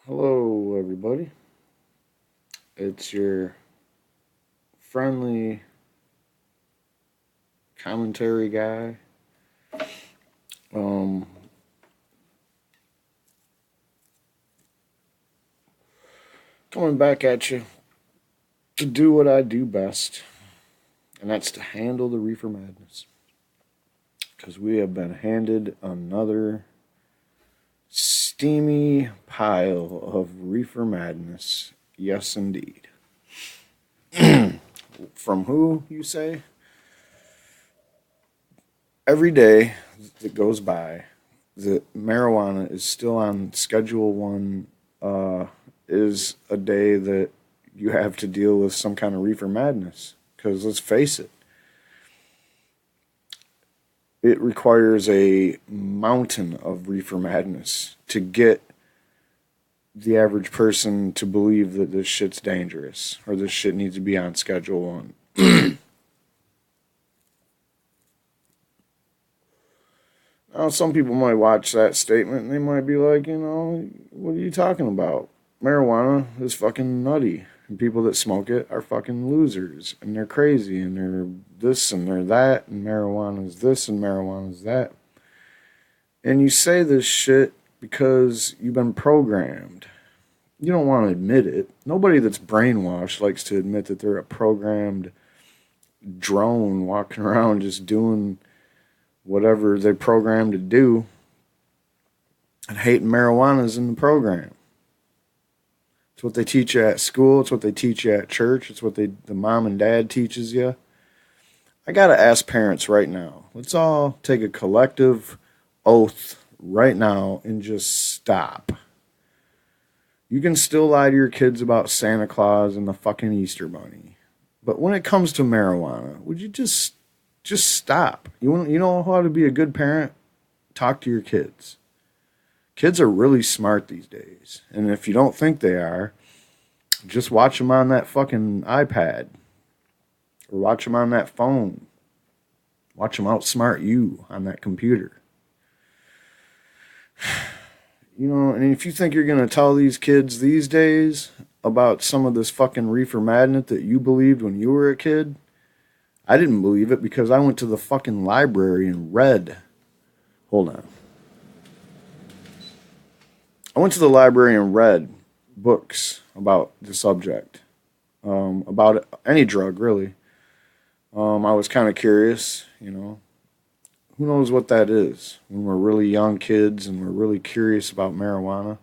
Hello, everybody. It's your friendly commentary guy. Um, Coming back at you to do what I do best, and that's to handle the Reefer Madness. Because we have been handed another steamy pile of Reefer Madness. Yes, indeed. From who, you say? Every day that goes by, that marijuana is still on Schedule 1 is a day that you have to deal with some kind of reefer madness. Because let's face it, it requires a mountain of reefer madness to get the average person to believe that this shit's dangerous or this shit needs to be on Schedule 1. Now, some people might watch that statement and they might be like, what are you talking about? Marijuana is fucking nutty. And people that smoke it are fucking losers. And they're crazy. And they're this and they're that. And marijuana is this and marijuana is that. And you say this shit because you've been programmed. You don't want to admit it. Nobody that's brainwashed likes to admit that they're a programmed drone walking around just doing whatever they're programmed to do, and hating marijuana is in the program. It's what they teach you at school. It's what they teach you at church. It's what the mom and dad teaches you. I got to ask parents right now. Let's all take a collective oath right now and just stop. You can still lie to your kids about Santa Claus and the fucking Easter Bunny. But when it comes to marijuana, would you just stop? You know how to be a good parent? Talk to your kids. Kids are really smart these days. And if you don't think they are, just watch them on that fucking iPad. Or watch them on that phone. Watch them outsmart you on that computer. And if you think you're going to tell these kids these days about some of this fucking reefer madness that you believed when you were a kid, I didn't believe it because I went to the fucking library and read. Hold on. I went to the library and read books about the subject, about any drug, really. I was kind of curious, Who knows what that is when we're really young kids and we're really curious about marijuana?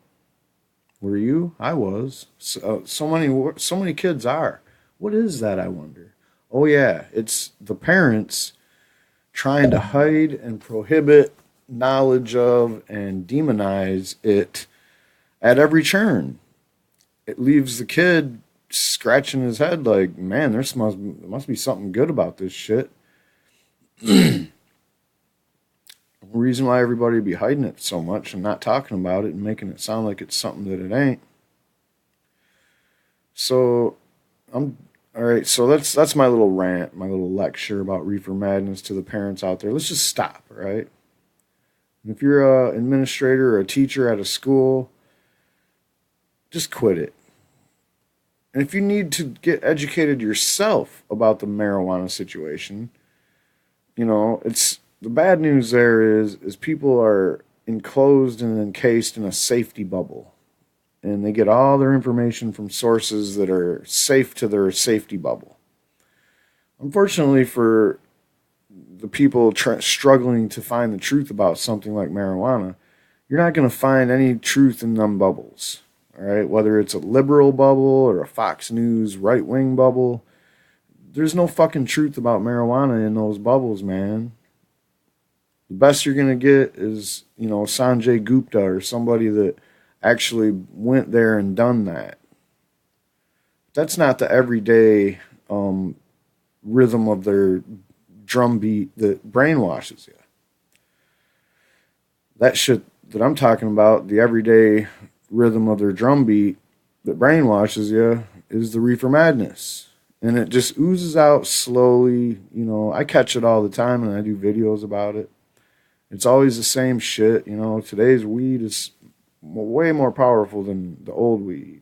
Were you? I was. So many kids are. What is that, I wonder? Oh, yeah, it's the parents trying to hide and prohibit knowledge of and demonize it at every turn. It leaves the kid scratching his head like, man, there must be something good about this shit. The reason why everybody be hiding it so much and not talking about it and making it sound like it's something that it ain't. So I'm all right. So that's my little rant, my little lecture about reefer madness to the parents out there. Let's just stop, right? And if you're an administrator or a teacher at a school, just quit it. And if you need to get educated yourself about the marijuana situation, it's the bad news there is people are enclosed and encased in a safety bubble. And they get all their information from sources that are safe to their safety bubble. Unfortunately for the people struggling to find the truth about something like marijuana, you're not going to find any truth in them bubbles. All right, whether it's a liberal bubble or a Fox News right-wing bubble, there's no fucking truth about marijuana in those bubbles, man. The best you're going to get is, Sanjay Gupta or somebody that actually went there and done that. That's not the everyday rhythm of their drum beat that brainwashes you. That shit that I'm talking about, the everyday rhythm of their drum beat that brainwashes you, is the reefer madness. And it just oozes out slowly. I catch it all the time and I do videos about it. It's always the same shit. Today's weed is way more powerful than the old weed.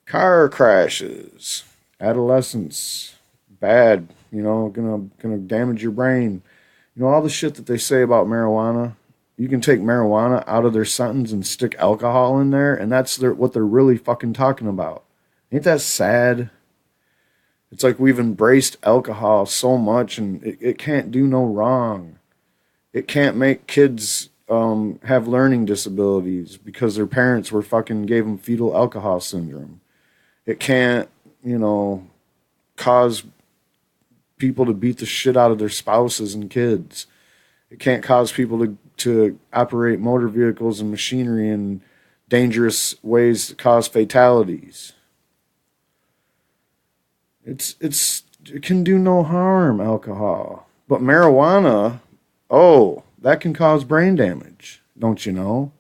Car crashes, adolescence, bad, gonna damage your brain. All the shit that they say about marijuana. You can take marijuana out of their sentence and stick alcohol in there, and that's what they're really fucking talking about. Ain't that sad? It's like we've embraced alcohol so much, and it can't do no wrong. It can't make kids have learning disabilities because their parents gave them fetal alcohol syndrome. It can't, cause people to beat the shit out of their spouses and kids. It can't cause people to operate motor vehicles and machinery in dangerous ways that cause fatalities. It can do no harm, alcohol. But marijuana, that can cause brain damage, don't you know?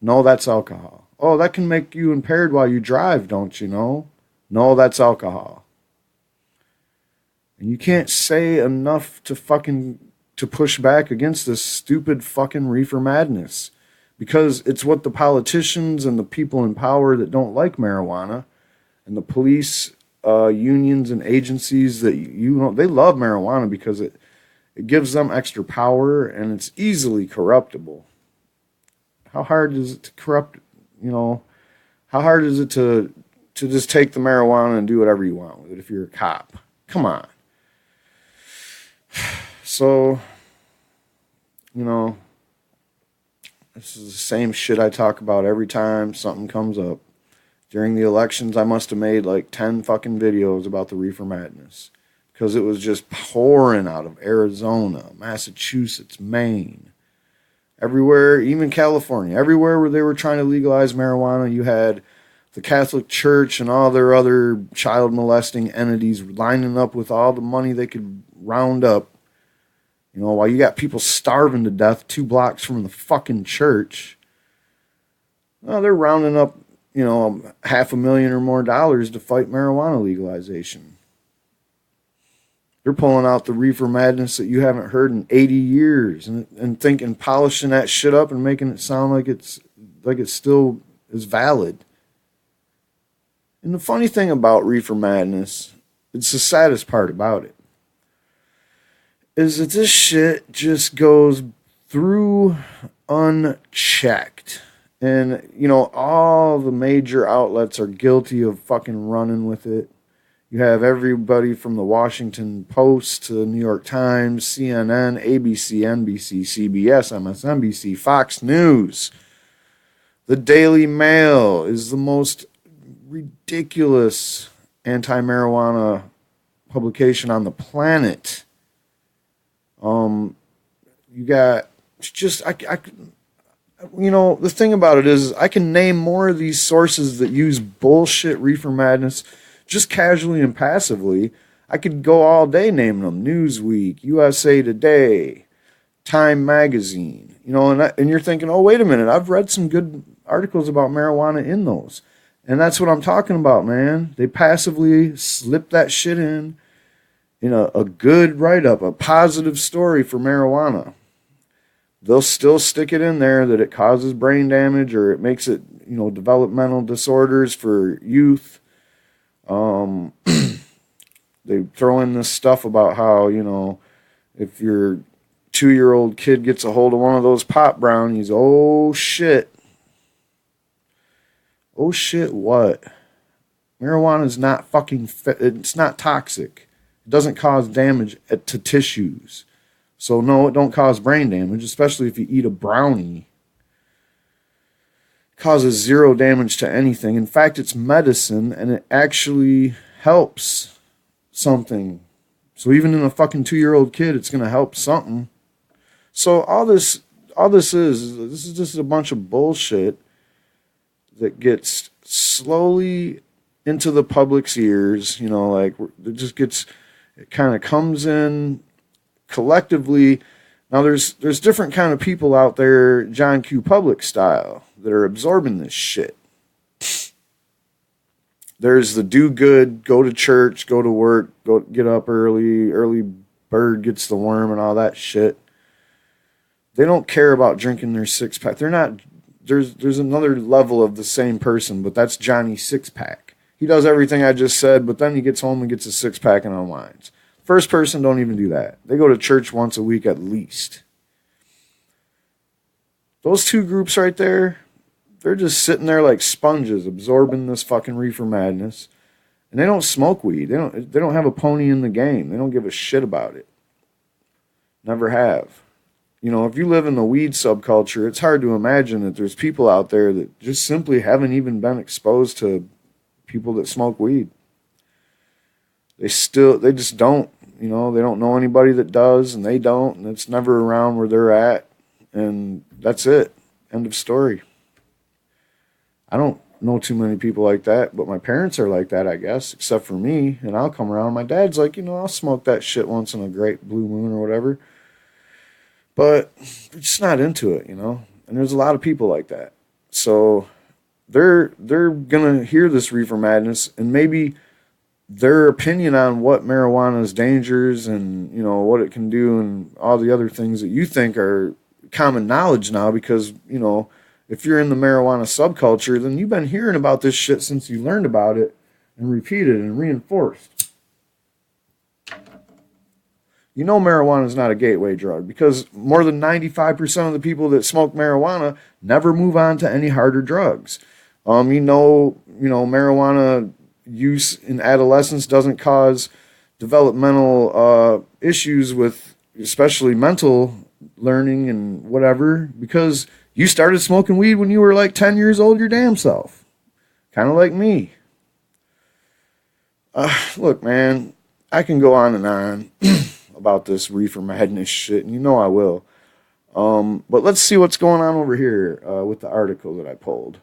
No, that's alcohol. Oh, that can make you impaired while you drive, don't you know? No, that's alcohol. And you can't say enough to push back against this stupid fucking reefer madness, because it's what the politicians and the people in power that don't like marijuana and the police unions and agencies that they love marijuana because it gives them extra power and it's easily corruptible. How hard is it to corrupt? How hard is it to just take the marijuana and do whatever you want with it if you're a cop? Come on. So, this is the same shit I talk about every time something comes up. During the elections, I must have made like 10 fucking videos about the Reefer Madness because it was just pouring out of Arizona, Massachusetts, Maine, everywhere, even California, everywhere where they were trying to legalize marijuana. You had the Catholic Church and all their other child molesting entities lining up with all the money they could round up. While you got people starving to death 2 blocks from the fucking church, they're rounding up, $500,000 or more to fight marijuana legalization. They're pulling out the Reefer Madness that you haven't heard in 80 years and polishing that shit up and making it sound like it still is valid. And the funny thing about Reefer Madness, it's the saddest part about it, is that this shit just goes through unchecked. And, all the major outlets are guilty of fucking running with it. You have everybody from the Washington Post to the New York Times, CNN, ABC, NBC, CBS, MSNBC, Fox News. The Daily Mail is the most ridiculous anti-marijuana publication on the planet. You got just the thing about it is I can name more of these sources that use bullshit Reefer Madness just casually and passively. I could go all day naming them: Newsweek, USA Today, Time Magazine. And you're thinking, oh, wait a minute, I've read some good articles about marijuana in those. And that's what I'm talking about, man. They passively slip that shit in a good write-up, a positive story for marijuana. They'll still stick it in there that it causes brain damage or it makes it, developmental disorders for youth. They throw in this stuff about how, if your 2-year-old kid gets a hold of one of those pop brownies, oh shit. Oh shit, what? Marijuana is not it's not toxic. It doesn't cause damage to tissues. So no, it don't cause brain damage, especially if you eat a brownie. It causes 0 damage to anything. In fact, it's medicine and it actually helps something. So even in a fucking 2-year-old kid, it's going to help something. So this is just a bunch of bullshit that gets slowly into the public's ears, it kind of comes in collectively. Now there's different kind of people out there, John Q. Public style, that are absorbing this shit. There's the do good, go to church, go to work, get up early bird gets the worm and all that shit. They don't care about drinking their six pack. They're not. There's another level of the same person, but that's Johnny Six Pack. He does everything I just said, but then he gets home and gets a six pack and unwinds. First person don't even do that. They go to church once a week at least. Those two groups right there, they're just sitting there like sponges, absorbing this fucking reefer madness. And they don't smoke weed. They don't have a pony in the game. They don't give a shit about it. Never have. You know, if you live in the weed subculture, it's hard to imagine that there's people out there that just simply haven't even been exposed to people that smoke weed. They just don't. You know, they don't know anybody that does, and they don't, and it's never around where they're at. And that's it. End of story. I don't know too many people like that, but my parents are like that, I guess, except for me. And I'll come around. My dad's like, you know, I'll smoke that shit once in a great blue moon or whatever. But they're just not into it, you know. And there's a lot of people like that. So they're gonna hear this reefer madness, and maybe their opinion on what marijuana's dangers and, you know, what it can do and all the other things that you think are common knowledge now, because, you know, if you're in the marijuana subculture, then you've been hearing about this shit since you learned about it and repeated and reinforced. You know marijuana is not a gateway drug because more than 95% of the people that smoke marijuana never move on to any harder drugs. You know, marijuana use in adolescence doesn't cause developmental issues with especially mental learning and whatever, because you started smoking weed when you were like 10 years old your damn self. Kind of like me. Look, man, I can go on and on about this reefer madness shit, and you know I will. But let's see what's going on over here with the article that I pulled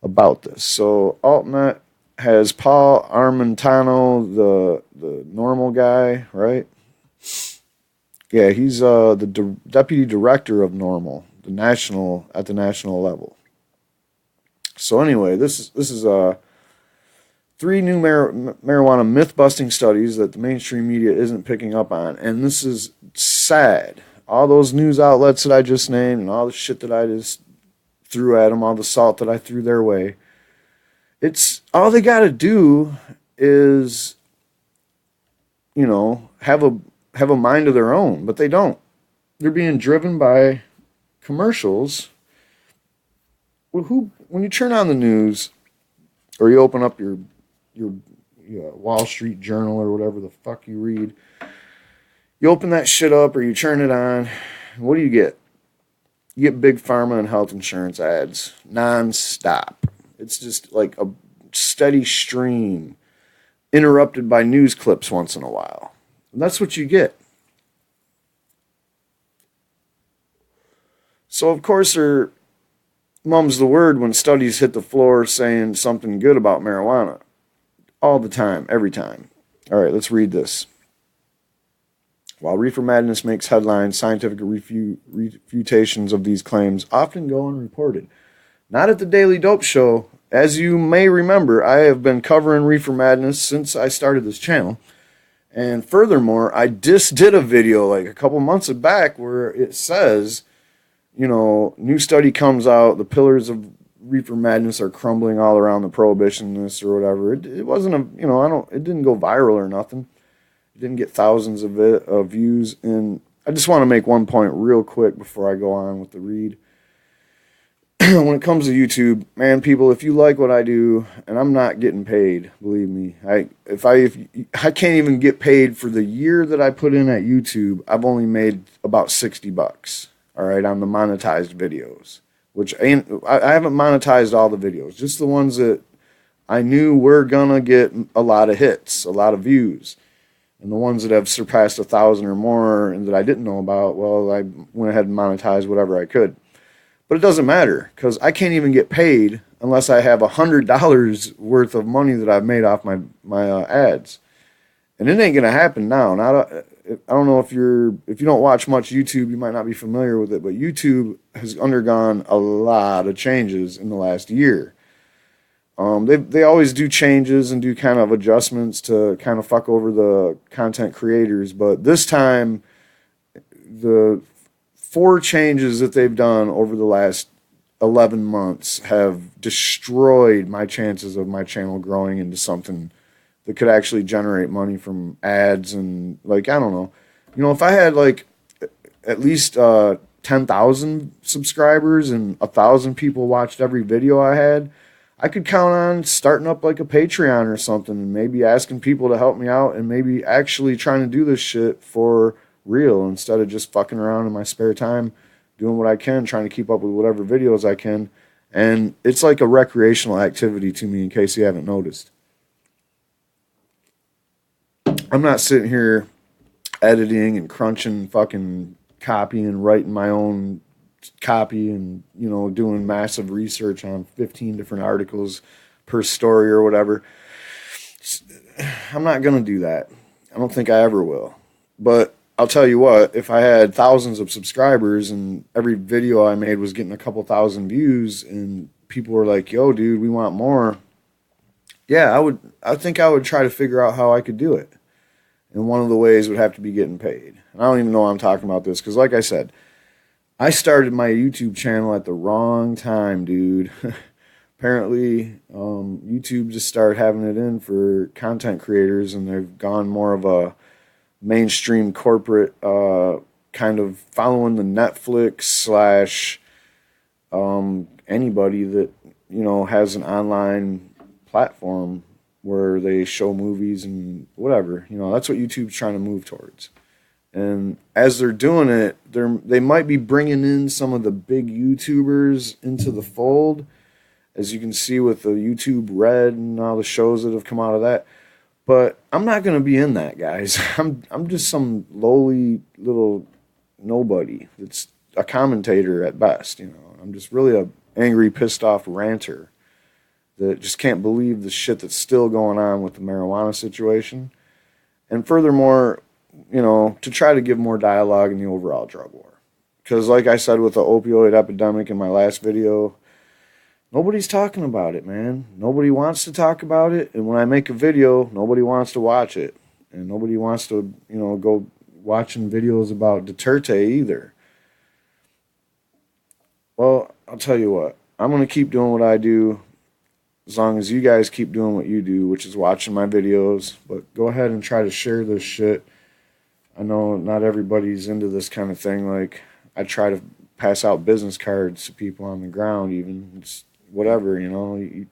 about this. So AltNet has Paul Armentano, the normal guy, right? Yeah, he's the deputy director of NORML, at the national level. So anyway, this is 3 new marijuana myth-busting studies that the mainstream media isn't picking up on, and this is sad. All those news outlets that I just named and all the shit that I just threw at them, all the salt that I threw their way, it's all they got to do is, you know, have a mind of their own, but they don't. They're being driven by commercials. When you turn on the news or you open up your Wall Street Journal or whatever the fuck you read, you open that shit up or you turn it on, what do you get? You get big pharma and health insurance ads non-stop. It's just like a steady stream interrupted by news clips once in a while. And that's what you get. So, of course, there mum's the word when studies hit the floor saying something good about marijuana. All the time, every time. All right, let's read this. While reefer madness makes headlines, scientific refutations of these claims often go unreported. Not at the Daily Dope Show. As you may remember, I have been covering reefer madness since I started this channel. And furthermore, I just did a video like a couple months back where it says, you know, new study comes out, the pillars of reefer madness are crumbling all around the prohibitionists or whatever. It wasn't it didn't go viral or nothing. It didn't get thousands of views. And I just want to make one point real quick before I go on with the read. When it comes to YouTube, man, people, if you like what I do, and I'm not getting paid, believe me, if I can't even get paid for the year that I put in at YouTube, I've only made about $60, all right, on the monetized videos, which I haven't monetized all the videos, just the ones that I knew were gonna get a lot of hits, a lot of views, and the ones that have surpassed 1,000 or more and that I didn't know about, well, I went ahead and monetized whatever I could. But it doesn't matter, because I can't even get paid unless I have $100 worth of money that I've made off my ads. And it ain't going to happen now. I don't know if you don't watch much YouTube, you might not be familiar with it, but YouTube has undergone a lot of changes in the last year. They always do changes and do kind of adjustments to kind of fuck over the content creators, but this time the 4 changes that they've done over the last 11 months have destroyed my chances of my channel growing into something that could actually generate money from ads and, like, I don't know. You know, if I had, like, at least 10,000 subscribers and 1,000 people watched every video I had, I could count on starting up, like, a Patreon or something and maybe asking people to help me out and maybe actually trying to do this shit for real instead of just fucking around in my spare time doing what I can, trying to keep up with whatever videos I can. And it's like a recreational activity to me, in case you haven't noticed. I'm not sitting here editing and crunching fucking copy and writing my own copy and, you know, doing massive research on 15 different articles per story or whatever. I'm not going to do that. I don't think I ever will. But I'll tell you what, if I had thousands of subscribers and every video I made was getting a couple thousand views and people were like, yo, dude, we want more. Yeah, I think I would try to figure out how I could do it. And one of the ways would have to be getting paid. And I don't even know why I'm talking about this because, like I said, I started my YouTube channel at the wrong time, dude. Apparently, YouTube just started having it in for content creators, and they've gone more of a mainstream corporate kind of following the Netflix slash anybody that, you know, has an online platform where they show movies and whatever. You know, that's what YouTube's trying to move towards. And as they're doing it, they might be bringing in some of the big YouTubers into the fold, as you can see with the YouTube Red and all the shows that have come out of that. But I'm not going to be in that, guys. I'm just some lowly little nobody that's a commentator at best. You know, I'm just really a angry, pissed off ranter that just can't believe the shit that's still going on with the marijuana situation. And furthermore, you know, to try to give more dialogue in the overall drug war. Because like I said with the opioid epidemic in my last video, nobody's talking about it, man. Nobody wants to talk about it. And when I make a video, nobody wants to watch it. And nobody wants to, you know, go watching videos about Duterte either. Well, I'll tell you what. I'm going to keep doing what I do as long as you guys keep doing what you do, which is watching my videos. But go ahead and try to share this shit. I know not everybody's into this kind of thing. Like, I try to pass out business cards to people on the ground even. It's whatever, you know.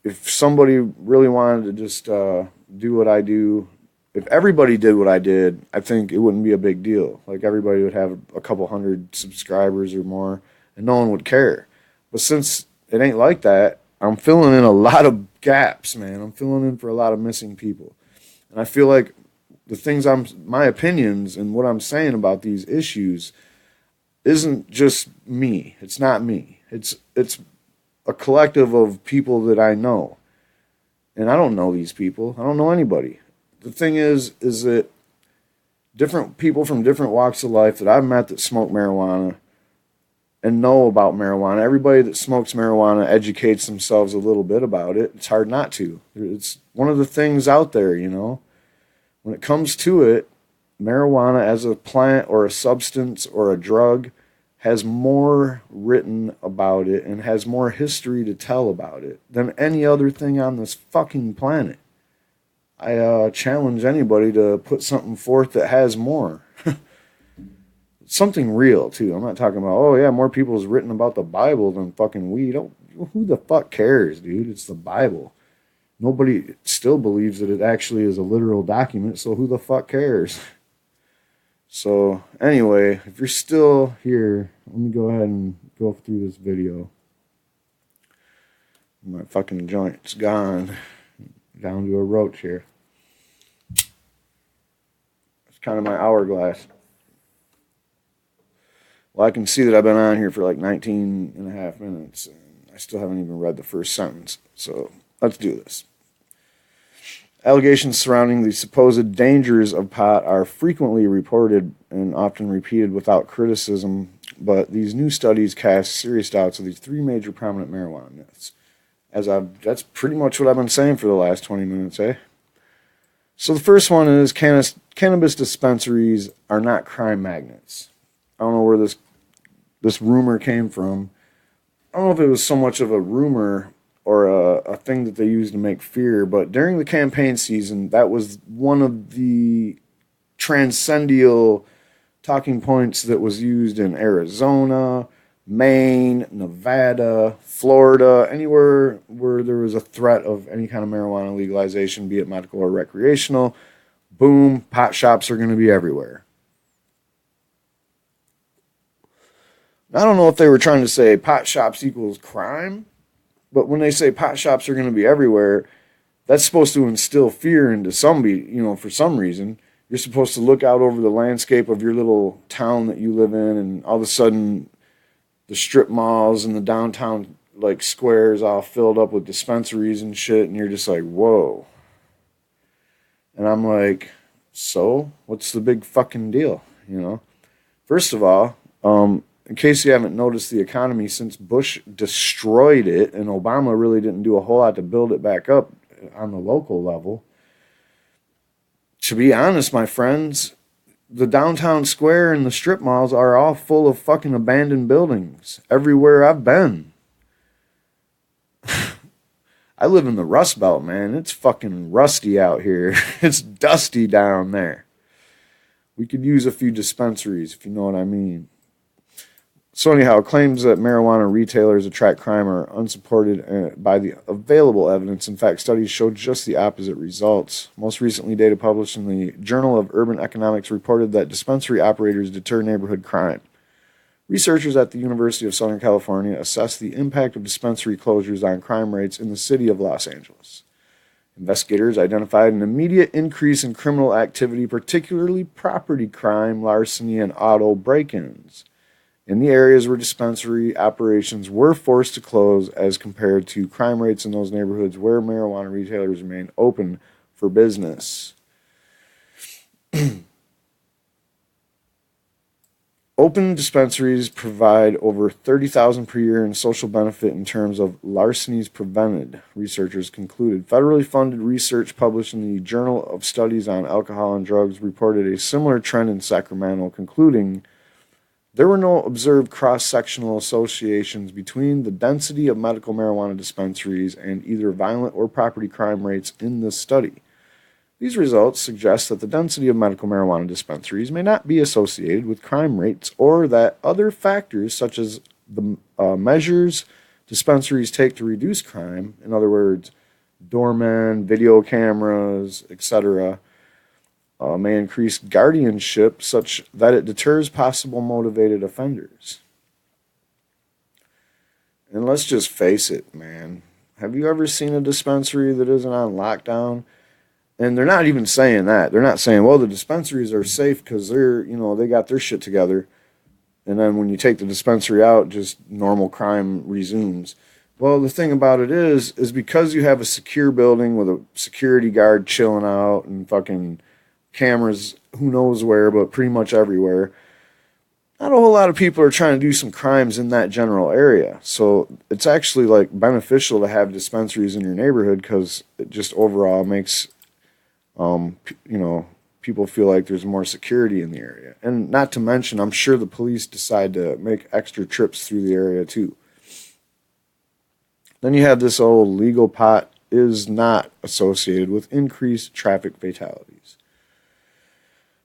If somebody really wanted to just do what I do, if everybody did what I did, I think it wouldn't be a big deal. Like, everybody would have a couple hundred subscribers or more, and no one would care. But since it ain't like that, I'm filling in a lot of gaps, man. I'm filling in for a lot of missing people. And I feel like the things my opinions and what I'm saying about these issues isn't just me. It's not me. It's a collective of people that I know. And I don't know these people. I don't know anybody. The thing is that different people from different walks of life that I've met that smoke marijuana and know about marijuana, everybody that smokes marijuana educates themselves a little bit about it. It's hard not to. It's one of the things out there, you know. When it comes to it, marijuana as a plant or a substance or a drug has more written about it and has more history to tell about it than any other thing on this fucking planet. I challenge anybody to put something forth that has more. Something real, too. I'm not talking about, oh, yeah, more people has written about the Bible than fucking weed. Who the fuck cares, dude? It's the Bible. Nobody still believes that it actually is a literal document, so who the fuck cares? So, anyway, if you're still here, let me go ahead and go through this video. My fucking joint's gone. Down to a roach here. It's kind of my hourglass. Well, I can see that I've been on here for like 19 and a half minutes, and I still haven't even read the first sentence. So, let's do this. Allegations surrounding the supposed dangers of pot are frequently reported and often repeated without criticism, but these new studies cast serious doubts of these 3 major prominent marijuana myths. That's pretty much what I've been saying for the last 20 minutes, eh? So the first one is cannabis dispensaries are not crime magnets. I don't know where this rumor came from. I don't know if it was so much of a rumor or a thing that they used to make fear, but during the campaign season, that was one of the transcendental talking points that was used in Arizona, Maine, Nevada, Florida, anywhere where there was a threat of any kind of marijuana legalization, be it medical or recreational. Boom, pot shops are going to be everywhere. I don't know if they were trying to say pot shops equals crime, but when they say pot shops are going to be everywhere, that's supposed to instill fear into somebody, for some reason. You're supposed to look out over the landscape of your little town that you live in, and all of a sudden, the strip malls and the downtown like squares all filled up with dispensaries and shit, and you're just like, whoa. And I'm like, so what's the big fucking deal? First of all, in case you haven't noticed, the economy since Bush destroyed it, and Obama really didn't do a whole lot to build it back up on the local level. To be honest, my friends, the downtown square and the strip malls are all full of fucking abandoned buildings everywhere I've been. I live in the Rust Belt, man. It's fucking rusty out here. It's dusty down there. We could use a few dispensaries, if you know what I mean. So anyhow, claims that marijuana retailers attract crime are unsupported by the available evidence. In fact, studies show just the opposite results. Most recently, data published in the Journal of Urban Economics reported that dispensary operators deter neighborhood crime. Researchers at the University of Southern California assessed the impact of dispensary closures on crime rates in the city of Los Angeles. Investigators identified an immediate increase in criminal activity, particularly property crime, larceny, and auto break-ins, in the areas where dispensary operations were forced to close as compared to crime rates in those neighborhoods where marijuana retailers remain open for business. Open dispensaries provide over $30,000 per year in social benefit in terms of larcenies prevented, researchers concluded. Federally funded research published in the Journal of Studies on Alcohol and Drugs reported a similar trend in Sacramento, concluding there were no observed cross-sectional associations between the density of medical marijuana dispensaries and either violent or property crime rates in this study. These results suggest that the density of medical marijuana dispensaries may not be associated with crime rates, or that other factors such as the measures dispensaries take to reduce crime, in other words, doormen, video cameras, etc., may increase guardianship such that it deters possible motivated offenders. And let's just face it, man. Have you ever seen a dispensary that isn't on lockdown? And they're not even saying that. They're not saying, well, the dispensaries are safe because they got their shit together. And then when you take the dispensary out, just normal crime resumes. Well, the thing about it is because you have a secure building with a security guard chilling out and fucking cameras, who knows where, but pretty much everywhere, not a whole lot of people are trying to do some crimes in that general area. So it's actually like beneficial to have dispensaries in your neighborhood because it just overall makes people feel like there's more security in the area. And not to mention, I'm sure the police decide to make extra trips through the area too. Then you have this old legal pot is not associated with increased traffic fatalities.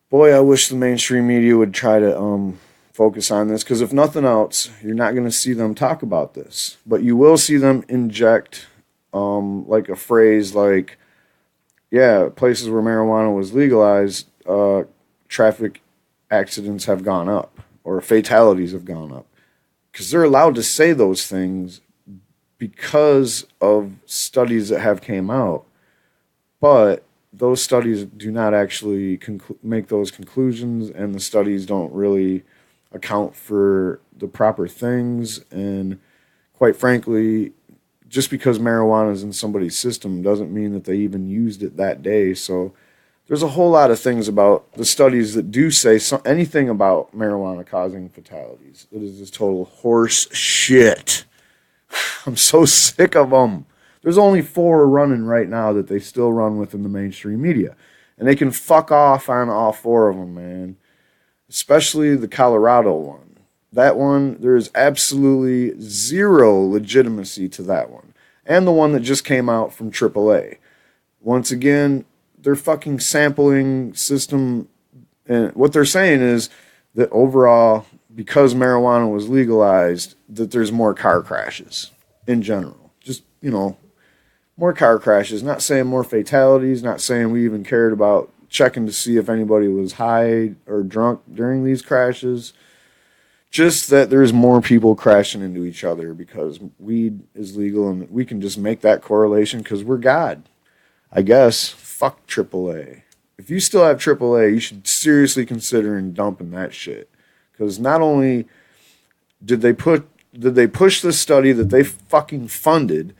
Boy, I wish the mainstream media would try to focus on this, because if nothing else, you're not going to see them talk about this. But you will see them inject like a phrase like, yeah, places where marijuana was legalized, traffic accidents have gone up or fatalities have gone up. Because they're allowed to say those things because of studies that have came out. But those studies do not actually make those conclusions, and the studies don't really account for the proper things. And quite frankly, just because marijuana is in somebody's system doesn't mean that they even used it that day. So there's a whole lot of things about the studies that do say anything about marijuana causing fatalities. It is just total horse shit. I'm so sick of them. There's only 4 running right now that they still run within the mainstream media. And they can fuck off on all four of them, man. Especially the Colorado one. That one, there is absolutely zero legitimacy to that one. And the one that just came out from AAA. Once again, their fucking sampling system, and what they're saying is that overall, because marijuana was legalized, that there's more car crashes in general. Just, more car crashes. Not saying more fatalities, not saying we even cared about checking to see if anybody was high or drunk during these crashes. Just that there's more people crashing into each other because weed is legal, and we can just make that correlation because we're God. I guess. Fuck AAA. If you still have AAA, you should seriously consider dumping that shit. Because not only did they push this study that they fucking funded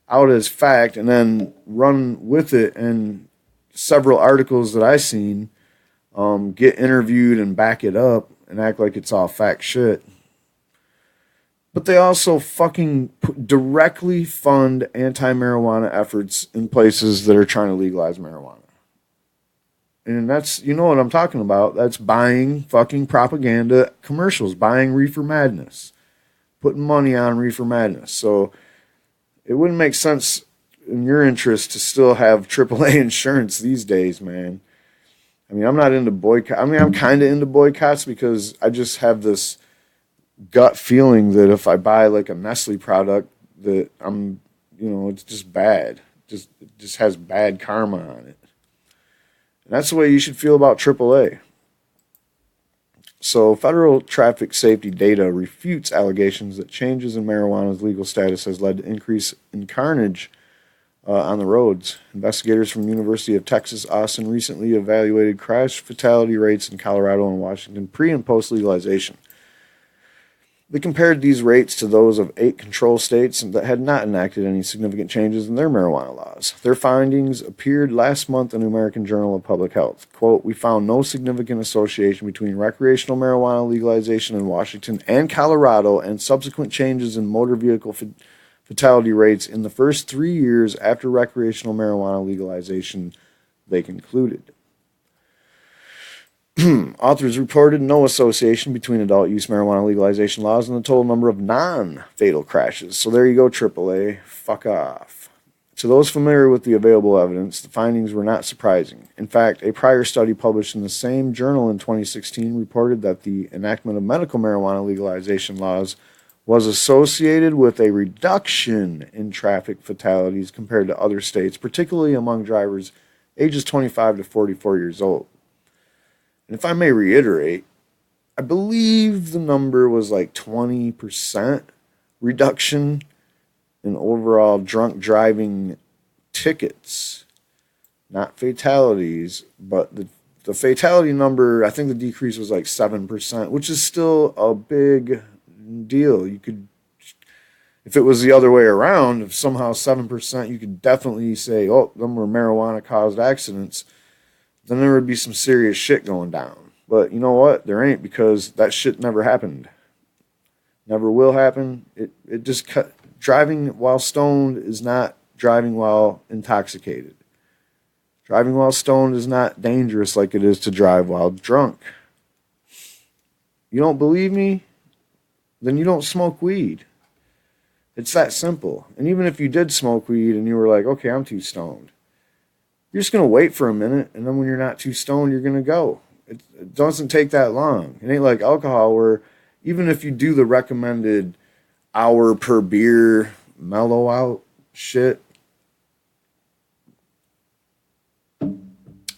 out as fact and then run with it, and several articles that I seen get interviewed and back it up and act like it's all fact shit. But they also fucking directly fund anti-marijuana efforts in places that are trying to legalize marijuana. And that's, you know what I'm talking about. That's buying fucking propaganda commercials, buying Reefer Madness, putting money on Reefer Madness. So it wouldn't make sense in your interest to still have AAA insurance these days, man. I mean, I'm not into boycott. I mean, I'm kind of into boycotts because I just have this gut feeling that if I buy like a Nestle product, that it's just bad. It just has bad karma on it. And that's the way you should feel about AAA. So, federal traffic safety data refutes allegations that changes in marijuana's legal status has led to increase in carnage on the roads. Investigators from University of Texas Austin recently evaluated crash fatality rates in Colorado and Washington pre- and post-legalization. They compared these rates to those of 8 control states that had not enacted any significant changes in their marijuana laws. Their findings appeared last month in the American Journal of Public Health. Quote, "We found no significant association between recreational marijuana legalization in Washington and Colorado and subsequent changes in motor vehicle fatality rates in the first 3 years after recreational marijuana legalization," they concluded. Authors reported no association between adult use marijuana legalization laws and the total number of non-fatal crashes. So there you go, AAA. Fuck off. To those familiar with the available evidence, the findings were not surprising. In fact, a prior study published in the same journal in 2016 reported that the enactment of medical marijuana legalization laws was associated with a reduction in traffic fatalities compared to other states, particularly among drivers ages 25 to 44 years old. And if I may reiterate, I believe the number was like 20% reduction in overall drunk driving tickets, not fatalities, but the fatality number, I think the decrease was like 7%, which is still a big deal. You could, if it was the other way around, if somehow 7%, you could definitely say, oh, them were marijuana caused accidents, then there would be some serious shit going down. But you know what? There ain't, because that shit never happened. Never will happen. It just driving while stoned is not driving while intoxicated. Driving while stoned is not dangerous like it is to drive while drunk. You don't believe me? Then you don't smoke weed. It's that simple. And even if you did smoke weed and you were like, okay, I'm too stoned, you're just going to wait for a minute, and then when you're not too stoned, you're going to go. It doesn't take that long. It ain't like alcohol where even if you do the recommended hour per beer mellow out shit,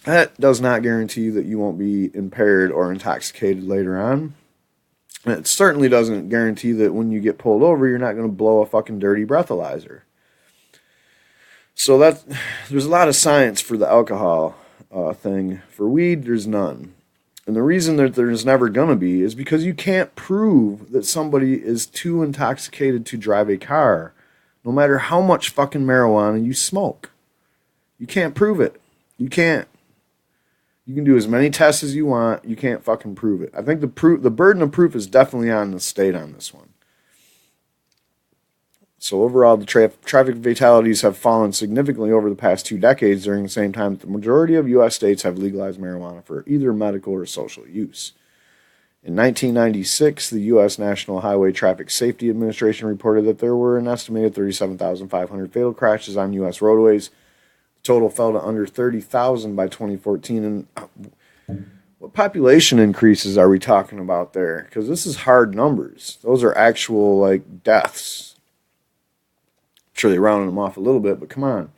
that does not guarantee that you won't be impaired or intoxicated later on. And it certainly doesn't guarantee that when you get pulled over, you're not going to blow a fucking dirty breathalyzer. So there's a lot of science for the alcohol thing. For weed, there's none. And the reason that there's never going to be is because you can't prove that somebody is too intoxicated to drive a car, no matter how much fucking marijuana you smoke. You can't prove it. You can't. You can do as many tests as you want. You can't fucking prove it. I think the burden of proof is definitely on the state on this one. So overall, the traffic fatalities have fallen significantly over the past 2 decades during the same time that the majority of U.S. states have legalized marijuana for either medical or social use. In 1996, the U.S. National Highway Traffic Safety Administration reported that there were an estimated 37,500 fatal crashes on U.S. roadways. The total fell to under 30,000 by 2014. And what population increases are we talking about there? Because this is hard numbers. Those are actual, like, deaths. Sure, they rounded them off a little bit, but come on.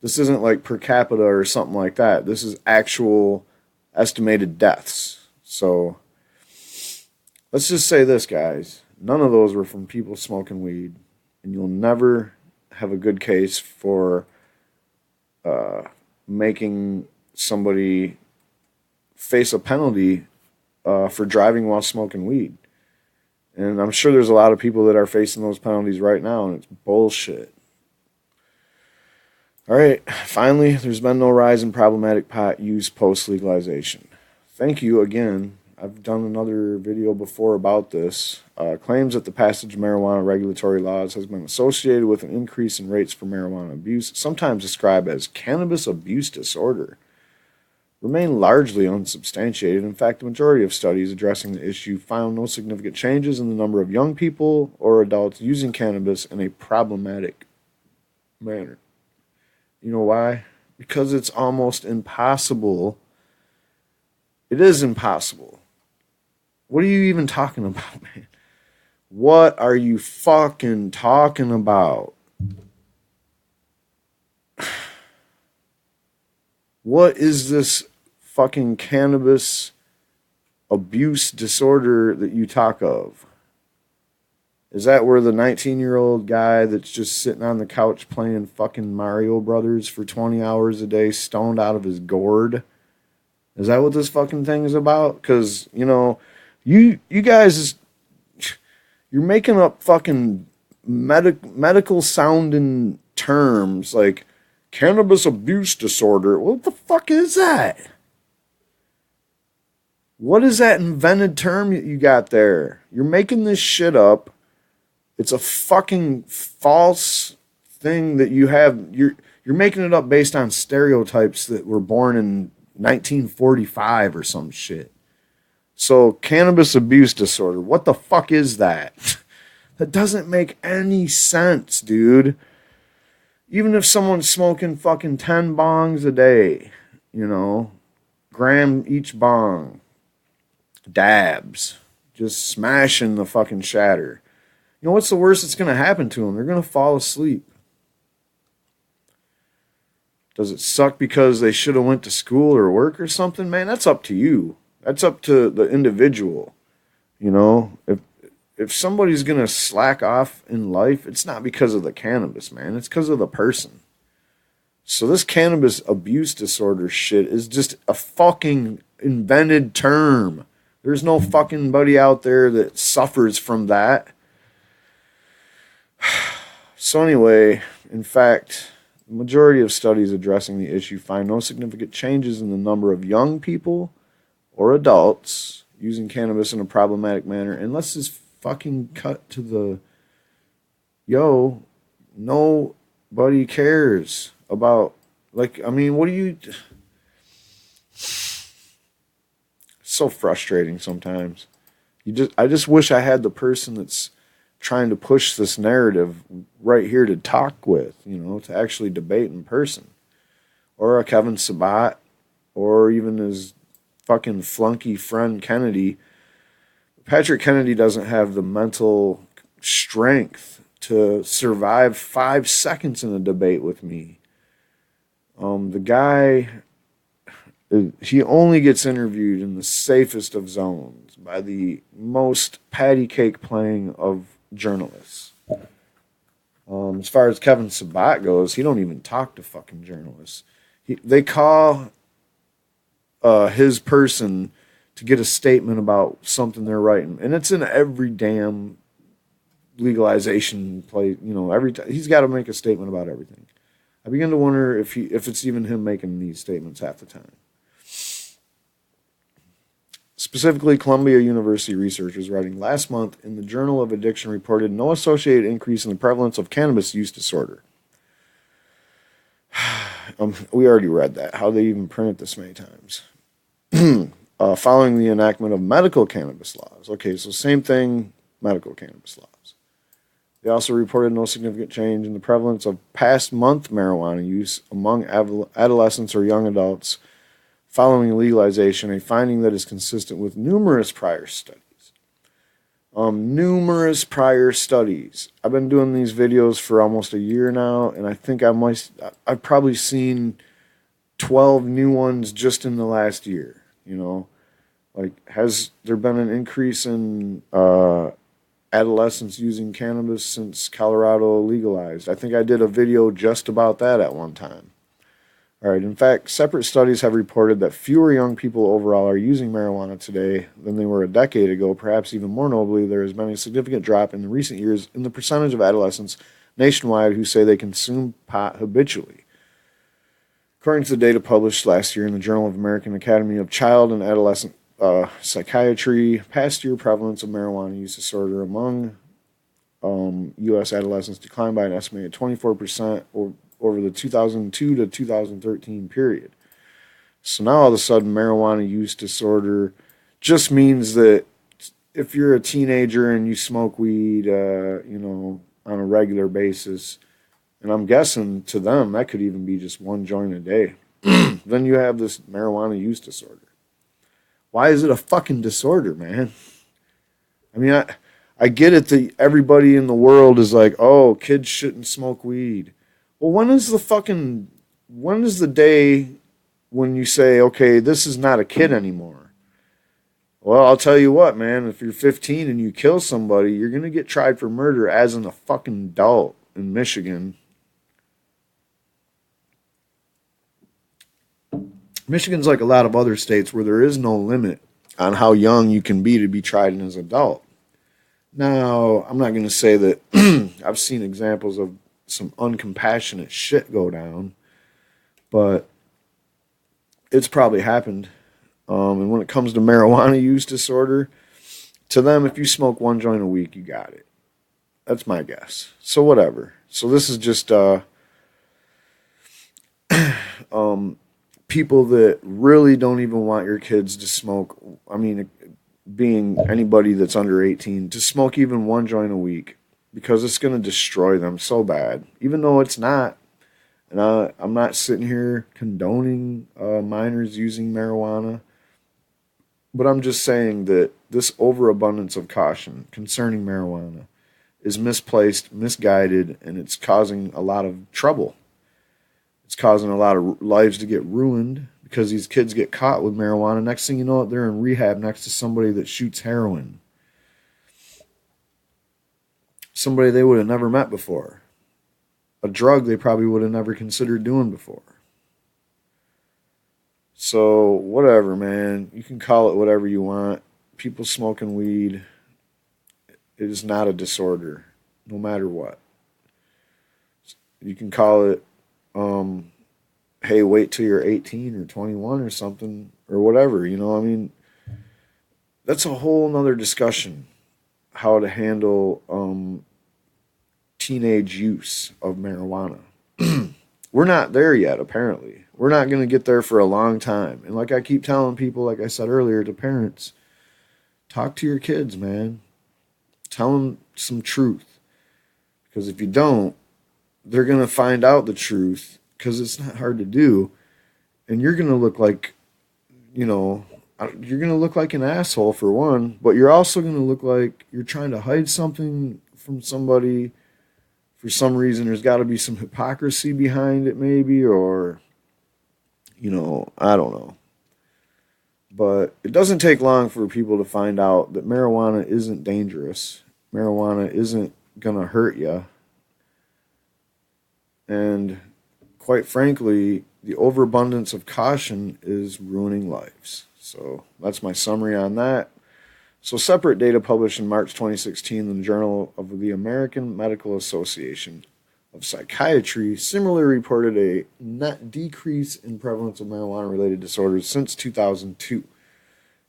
This isn't like per capita or something like that. This is actual estimated deaths. So let's just say this, guys. None of those were from people smoking weed. And you'll never have a good case for making somebody face a penalty for driving while smoking weed. And I'm sure there's a lot of people that are facing those penalties right now, and it's bullshit. All right, finally, there's been no rise in problematic pot use post-legalization. Thank you again. I've done another video before about this. Claims that the passage of marijuana regulatory laws has been associated with an increase in rates for marijuana abuse, sometimes described as cannabis abuse disorder, remain largely unsubstantiated. In fact, the majority of studies addressing the issue found no significant changes in the number of young people or adults using cannabis in a problematic manner. You know why? Because it's almost impossible. It is impossible. What are you even talking about, man? What are you fucking talking about? What is this fucking cannabis abuse disorder that you talk of? Is that where the 19-year-old guy that's just sitting on the couch playing fucking Mario Brothers for 20 hours a day, stoned out of his gourd? Is that what this fucking thing is about? Because, you know, you guys, you're making up fucking medical sounding terms like cannabis abuse disorder. What the fuck is that? What is that invented term you got there? You're making this shit up. It's a fucking false thing that you have. You're making it up based on stereotypes that were born in 1945 or some shit. So, cannabis abuse disorder. What the fuck is that? That doesn't make any sense, dude. Even if someone's smoking fucking 10 bongs a day, you know, gram each bong, dabs, just smashing the fucking shatter. You know what's the worst that's going to happen to them? They're going to fall asleep. Does it suck because they should have went to school or work or something? Man, that's up to you. That's up to the individual. You know, if somebody's going to slack off in life, it's not because of the cannabis, man. It's because of the person. So this cannabis abuse disorder shit is just a fucking invented term. There's no fucking buddy out there that suffers from that. So anyway, in fact, the majority of studies addressing the issue find no significant changes in the number of young people or adults using cannabis in a problematic manner. And let's just fucking cut to the, nobody cares about, like, I mean, what do you, it's so frustrating sometimes. I just wish I had the person that's trying to push this narrative right here to talk with, to actually debate in person. Or a Kevin Sabat, or even his fucking flunky friend Kennedy. Patrick Kennedy doesn't have the mental strength to survive 5 seconds in a debate with me. The guy, he only gets interviewed in the safest of zones by the most patty cake playing of journalists. As far as Kevin Sabat goes, he don't even talk to fucking journalists. They call his person to get a statement about something they're writing, and it's in every damn legalization play. Every time he's got to make a statement about everything. I begin to wonder if it's even him making these statements half the time. Specifically, Columbia University researchers writing last month in the Journal of Addiction reported no associated increase in the prevalence of cannabis use disorder. We already read that. How they even print it this many times. Following the enactment of medical cannabis laws. Okay, so same thing, medical cannabis laws. They also reported no significant change in the prevalence of past month marijuana use among adolescents or young adults following legalization, a finding that is consistent with numerous prior studies. Numerous prior studies. I've been doing these videos for almost a year now, and I think I've probably seen 12 new ones just in the last year, you know. Like, has there been an increase in adolescents using cannabis since Colorado legalized? I think I did a video just about that at one time. All right, in fact, separate studies have reported that fewer young people overall are using marijuana today than they were a decade ago. Perhaps even more notably, there has been a significant drop in the recent years in the percentage of adolescents nationwide who say they consume pot habitually. According to the data published last year in the Journal of American Academy of Child and Adolescent Psychiatry, past year prevalence of marijuana use disorder among U.S. adolescents declined by an estimated 24% over the 2002 to 2013 period. So now all of a sudden marijuana use disorder just means that if you're a teenager and you smoke weed, on a regular basis, and I'm guessing to them that could even be just one joint a day, then you have this marijuana use disorder. Why is it a fucking disorder, man? I mean, I get it that everybody in the world is like, oh, kids shouldn't smoke weed. Well, when is the day when you say, okay, this is not a kid anymore? Well, I'll tell you what, man, if you're 15 and you kill somebody, you're going to get tried for murder as a fucking adult in Michigan. Michigan's like a lot of other states where there is no limit on how young you can be to be tried as an adult. Now, I'm not going to say that I've seen examples of some uncompassionate shit go down, but it's probably happened. And when it comes to marijuana use disorder, to them, if you smoke one joint a week, you got it. That's my guess. So whatever. So this is just people that really don't even want your kids to smoke. I mean, being anybody that's under 18, to smoke even one joint a week, because it's going to destroy them so bad, even though it's not. And I'm not sitting here condoning minors using marijuana, but I'm just saying that this overabundance of caution concerning marijuana is misplaced, misguided, and it's causing a lot of trouble. It's causing a lot of lives to get ruined because these kids get caught with marijuana. Next thing you know, they're in rehab next to somebody that shoots heroin. Somebody they would have never met before. A drug they probably would have never considered doing before. So, whatever, man. You can call it whatever you want. People smoking weed, it is not a disorder, no matter what. You can call it, hey, wait till you're 18 or 21 or something, or whatever, I mean, that's a whole nother discussion, how to handle teenage use of marijuana. We're not there yet, apparently. We're not going to get there for a long time. And like I keep telling people, like I said earlier to parents, talk to your kids, man. Tell them some truth. Because if you don't, they're going to find out the truth, because it's not hard to do. And you're going to look like, you're going to look like an asshole for one, but you're also going to look like you're trying to hide something from somebody. For some reason, there's got to be some hypocrisy behind it, maybe, or, I don't know. But it doesn't take long for people to find out that marijuana isn't dangerous. Marijuana isn't going to hurt you. And quite frankly, the overabundance of caution is ruining lives. So that's my summary on that. So separate data published in March 2016 in the Journal of the American Medical Association of Psychiatry similarly reported a net decrease in prevalence of marijuana-related disorders since 2002.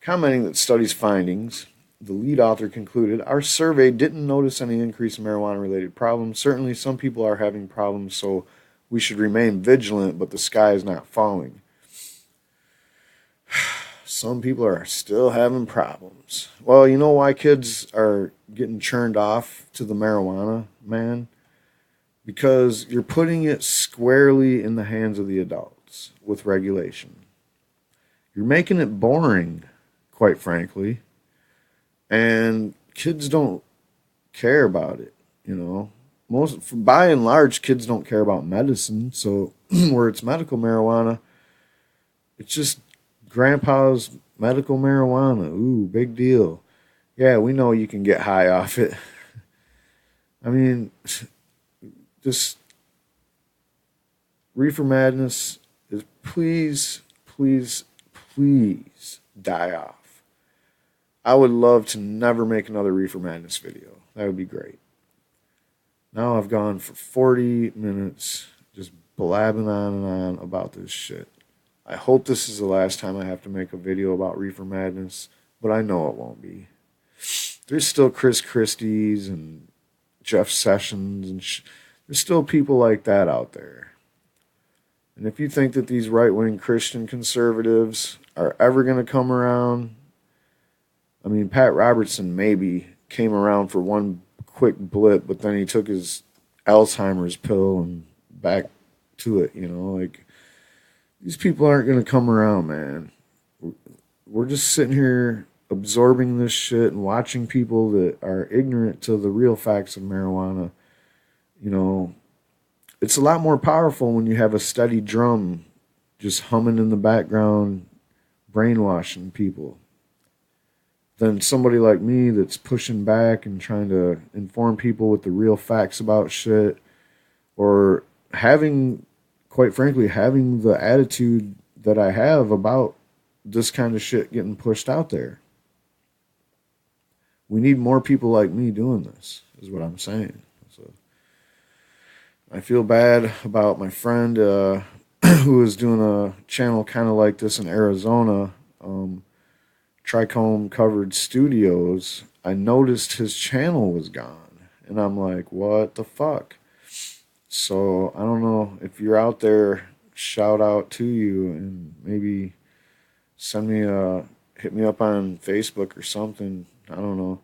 Commenting that study's findings, the lead author concluded, our survey didn't notice any increase in marijuana-related problems. Certainly some people are having problems, so we should remain vigilant, but the sky is not falling. Some people are still having problems. Well, you know why kids are getting churned off to the marijuana, man? Because you're putting it squarely in the hands of the adults with regulation. You're making it boring, quite frankly. And kids don't care about it, you know. By and large, kids don't care about medicine. So where it's medical marijuana, it's just grandpa's medical marijuana. Ooh, big deal. Yeah, we know you can get high off it. I mean, just Reefer Madness is please, please, please die off. I would love to never make another Reefer Madness video. That would be great. Now I've gone for 40 minutes just blabbing on and on about this shit. I hope this is the last time I have to make a video about Reefer Madness, but I know it won't be. There's still Chris Christie's and Jeff Sessions, and there's still people like that out there. And if you think that these right-wing Christian conservatives are ever going to come around, I mean, Pat Robertson maybe came around for one quick blip, but then he took his Alzheimer's pill and back to it, you know, like, these people aren't going to come around, man. We're just sitting here absorbing this shit and watching people that are ignorant to the real facts of marijuana. You know, it's a lot more powerful when you have a steady drum just humming in the background, brainwashing people, than somebody like me that's pushing back and trying to inform people with the real facts about shit, or having, quite frankly, having the attitude that I have about this kind of shit getting pushed out there. We need more people like me doing this, is what I'm saying. So I feel bad about my friend who is doing a channel kind of like this in Arizona, Trichome Covered Studios. I noticed his channel was gone, and I'm like, what the fuck? So I don't know if you're out there, shout out to you, and maybe hit me up on Facebook or something. I don't know.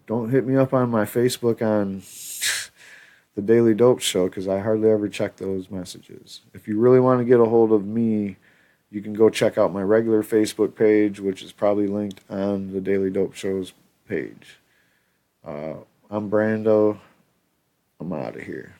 Don't hit me up on my Facebook on the Daily Dope Show, because I hardly ever check those messages. If you really want to get a hold of me, you can go check out my regular Facebook page, which is probably linked on the Daily Dope Show's page. I'm Brando. I'm out of here.